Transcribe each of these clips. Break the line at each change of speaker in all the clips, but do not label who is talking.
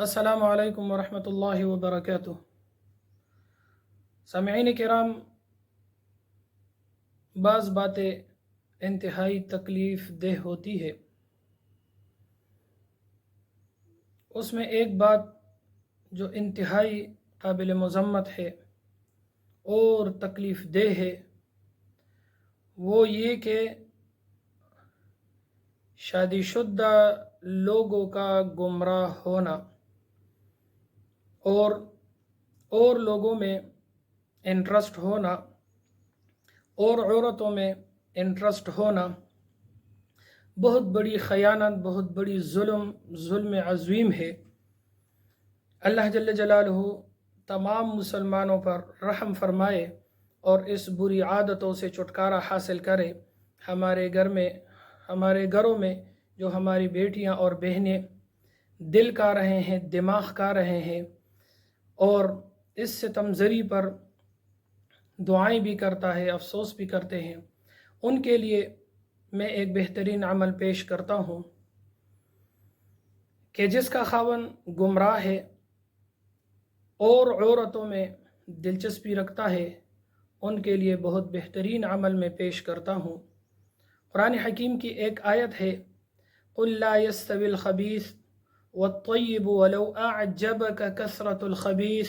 السلام علیکم ورحمۃ اللہ وبرکاتہ۔ سامعین کرام، بعض باتیں انتہائی تکلیف دہ ہوتی ہے۔ اس میں ایک بات جو انتہائی قابل مذمت ہے اور تکلیف دہ ہے، وہ یہ کہ شادی شدہ لوگوں کا گمراہ ہونا اور لوگوں میں انٹرسٹ ہونا اور عورتوں میں انٹرسٹ ہونا بہت بڑی خیانت، بہت بڑی ظلم عظیم ہے۔ اللہ جل جلالہ تمام مسلمانوں پر رحم فرمائے اور اس بری عادتوں سے چھٹکارا حاصل کرے۔ ہمارے گھروں میں جو ہماری بیٹیاں اور بہنیں دل کا رہے ہیں، دماغ کا رہے ہیں اور اس ستم زری پر دعائیں بھی کرتا ہے، افسوس بھی کرتے ہیں، ان کے لیے میں ایک بہترین عمل پیش کرتا ہوں کہ جس کا خاوند گمراہ ہے اور عورتوں میں دلچسپی رکھتا ہے، ان کے لیے بہت بہترین عمل میں پیش کرتا ہوں۔ قرآن حکیم کی ایک آیت ہے، قُلْ لَا يَسْتَوِي الْخَبِيثُ وَالطَّيِّبُ وَلَوْ أَعْجَبَكَ كَثْرَةُ الْخَبِيثِ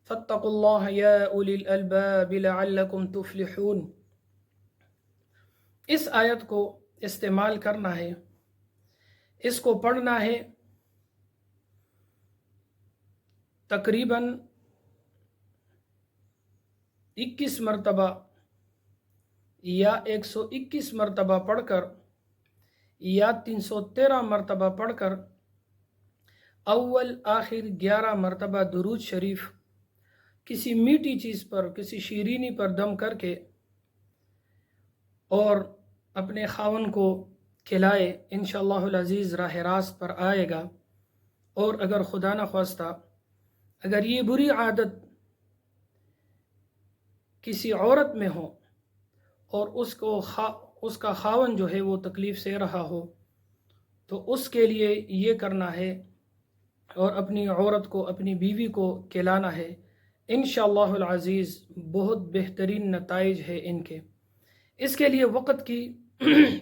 فَاتَّقُوا اللَّهَ يَا أُولِي الْأَلْبَابِ لَعَلَّكُمْ تُفْلِحُونَ۔ اس آیت کو استعمال کرنا ہے، اس کو پڑھنا ہے تقریباً 21 مرتبہ یا 121 مرتبہ پڑھ کر یا 313 مرتبہ پڑھ کر اول آخر 11 مرتبہ درود شریف کسی میٹھی چیز پر، کسی شیرینی پر دم کر کے اور اپنے خاوند کو کھلائے، انشاءاللہ العزیز راہ راست پر آئے گا۔ اور اگر خدا نخواستہ اگر یہ بری عادت کسی عورت میں ہو اور اس کا خاوند جو ہے وہ تکلیف سے رہا ہو، تو اس کے لیے یہ کرنا ہے اور اپنی عورت کو، اپنی بیوی کو کھلانا ہے۔ انشاءاللہ العزیز بہت بہترین نتائج ہے ان کے۔ اس کے لیے وقت کی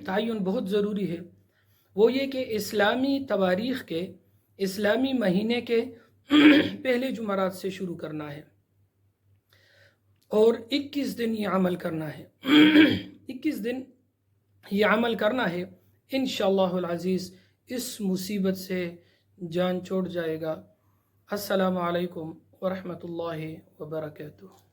تعین بہت ضروری ہے، وہ یہ کہ اسلامی تواریخ کے، اسلامی مہینے کے پہلے جمعرات سے شروع کرنا ہے اور 21 دن یہ عمل کرنا ہے۔ 21 دن یہ عمل کرنا ہے، انشاءاللہ العزیز اس مصیبت سے جان چھوٹ جائے گا۔ السلام علیکم ورحمۃ اللہ وبرکاتہ۔